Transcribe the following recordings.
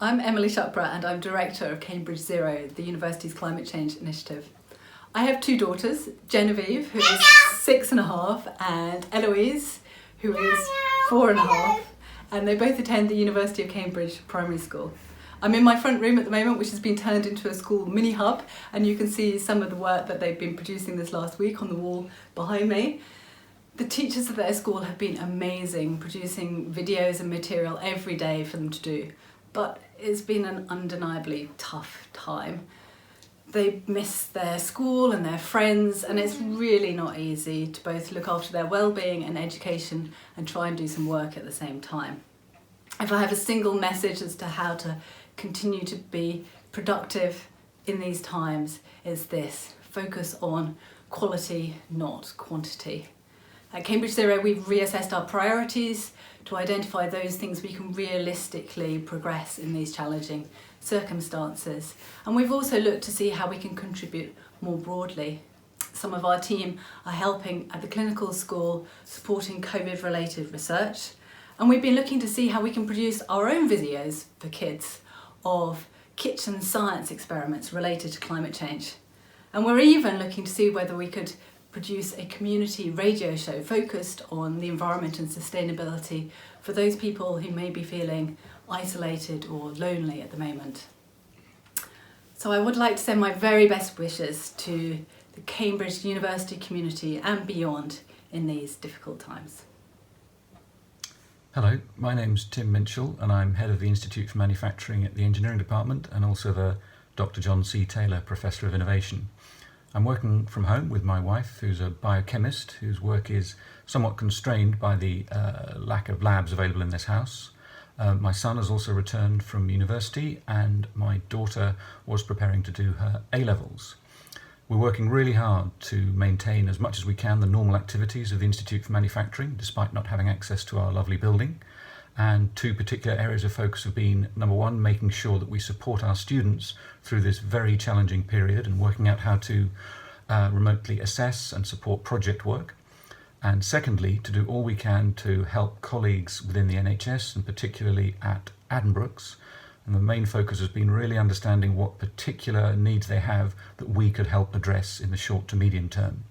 I'm Emily Shupra and I'm Director of Cambridge Zero, the university's climate change initiative. I have two daughters, Genevieve, who is 6.5, and Eloise, who is 4.5, and they both attend the University of Cambridge Primary School. I'm in my front room at the moment, which has been turned into a school mini hub, and you can see some of the work that they've been producing this last week on the wall behind me. The teachers at their school have been amazing, producing videos and material every day for them to do, but it's been an undeniably tough time. They miss their school and their friends, and it's really not easy to both look after their well-being and education and try and do some work at the same time. If I have a single message as to how to continue to be productive in these times, it's this: focus on quality, not quantity. At Cambridge Zero, we've reassessed our priorities to identify those things we can realistically progress in these challenging circumstances. And we've also looked to see how we can contribute more broadly. Some of our team are helping at the clinical school, supporting COVID-related research. And we've been looking to see how we can produce our own videos for kids of kitchen science experiments related to climate change. And we're even looking to see whether we could produce a community radio show focused on the environment and sustainability for those people who may be feeling isolated or lonely at the moment. So I would like to send my very best wishes to the Cambridge University community and beyond in these difficult times. Hello, my name's Tim Minchell and I'm Head of the Institute for Manufacturing at the Engineering Department and also the Dr. John C. Taylor Professor of Innovation. I'm working from home with my wife, who's a biochemist, whose work is somewhat constrained by the lack of labs available in this house. My son has also returned from university and my daughter was preparing to do her A-levels. We're working really hard to maintain as much as we can the normal activities of the Institute for Manufacturing, despite not having access to our lovely building. And two particular areas of focus have been, number one, making sure that we support our students through this very challenging period and working out how to remotely assess and support project work. And secondly, to do all we can to help colleagues within the NHS and particularly at Addenbrooke's. And the main focus has been really understanding what particular needs they have that we could help address in the short to medium term.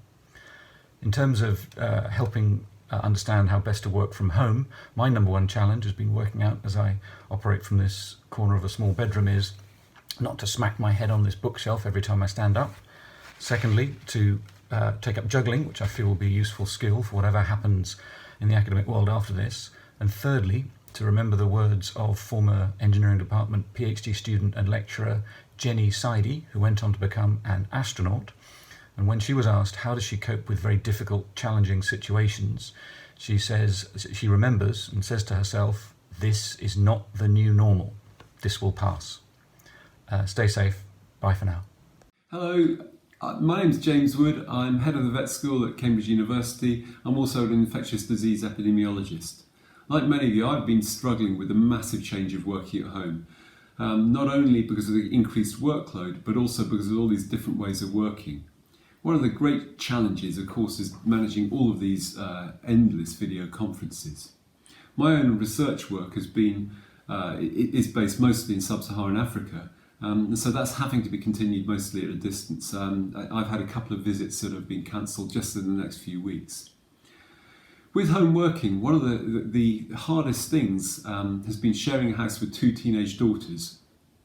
In terms of helping understand how best to work from home, my number one challenge has been working out as I operate from this corner of a small bedroom is not to smack my head on this bookshelf every time I stand up. Secondly, to take up juggling, which I feel will be a useful skill for whatever happens in the academic world after this. And thirdly, to remember the words of former Engineering Department PhD student and lecturer Jenny Sidey, who went on to become an astronaut. And when she was asked how does she cope with very difficult, challenging situations, she says, she remembers and says to herself, "This is not the new normal. This will pass." Stay safe. Bye for now. Hello, my name's James Wood. I'm head of the vet school at Cambridge University. I'm also an infectious disease epidemiologist. Like many of you, I've been struggling with a massive change of working at home. Not only because of the increased workload, but also because of all these different ways of working. One of the great challenges, of course, is managing all of these endless video conferences. My own research work has been, is based mostly in sub-Saharan Africa, and so that's having to be continued mostly at a distance. I've had a couple of visits that have been cancelled just in the next few weeks. With home working, one of the hardest things has been sharing a house with two teenage daughters,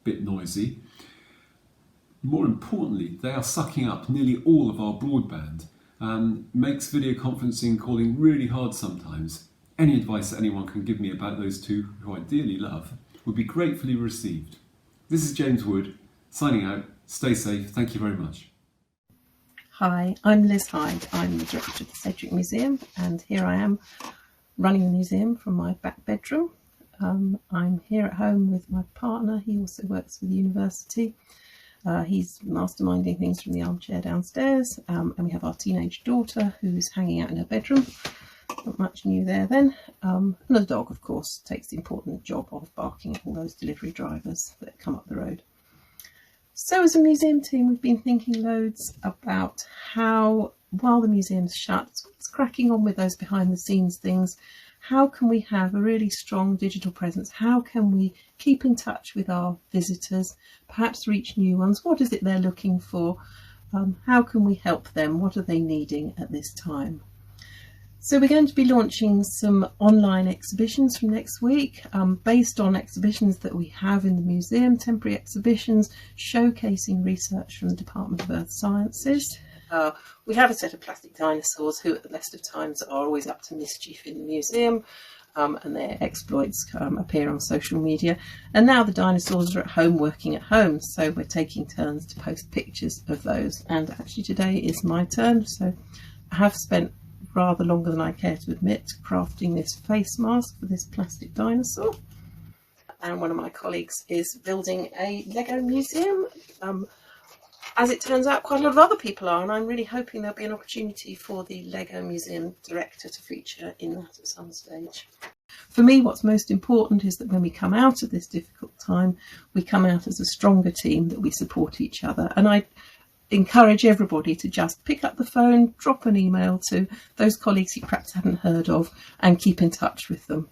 bit noisy. More importantly, they are sucking up nearly all of our broadband, makes video conferencing calling really hard sometimes. Any advice that anyone can give me about those two, who I dearly love, would be gratefully received. This is James Wood, signing out. Stay safe. Thank you very much. Hi, I'm Liz Hyde. I'm the director of the Sedgwick Museum, and here I am running the museum from my back bedroom. I'm here at home with my partner. He also works for the university. He's masterminding things from the armchair downstairs, and we have our teenage daughter who's hanging out in her bedroom. Not much new there then. And the dog, of course, takes the important job of barking at all those delivery drivers that come up the road. So as a museum team, we've been thinking loads about how, while the museum's shut, what's cracking on with those behind the scenes things, how can we have a really strong digital presence? How can we keep in touch with our visitors, perhaps reach new ones? What is it they're looking for? How can we help them? What are they needing at this time? So we're going to be launching some online exhibitions from next week, based on exhibitions that we have in the museum, temporary exhibitions showcasing research from the Department of Earth Sciences. We have a set of plastic dinosaurs who at the best of times are always up to mischief in the museum, and their exploits appear on social media. And now the dinosaurs are at home working at home, so we're taking turns to post pictures of those. And actually today is my turn, so I have spent rather longer than I care to admit crafting this face mask for this plastic dinosaur. And one of my colleagues is building a Lego museum. As it turns out, quite a lot of other people are, and I'm really hoping there'll be an opportunity for the Lego Museum director to feature in that at some stage. For me, what's most important is that when we come out of this difficult time, we come out as a stronger team, that we support each other. And I encourage everybody to just pick up the phone, drop an email to those colleagues you perhaps haven't heard of, and keep in touch with them.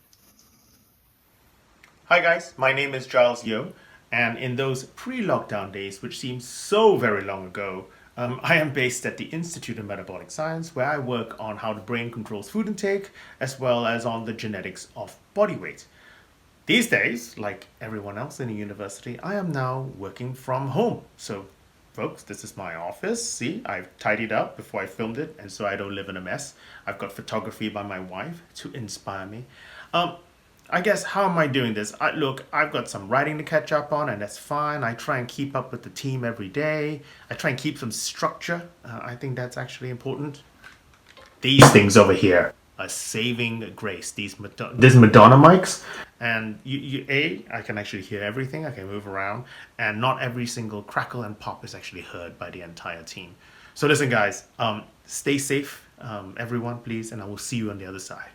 Hi guys, my name is Giles Yeo, and in those pre-lockdown days, which seem so very long ago, I am based at the Institute of Metabolic Science, where I work on how the brain controls food intake, as well as on the genetics of body weight. These days, like everyone else in the university, I am now working from home. So folks, this is my office. See, I've tidied up before I filmed it, and so I don't live in a mess. I've got photography by my wife to inspire me. I guess, how am I doing this? Look, I've got some writing to catch up on, and that's fine. I try and keep up with the team every day. I try and keep some structure. I think that's actually important. These things over here are saving grace. These Madonna mics, and I can actually hear everything. I can move around, and not every single crackle and pop is actually heard by the entire team. So listen, guys, stay safe, everyone, please, and I will see you on the other side.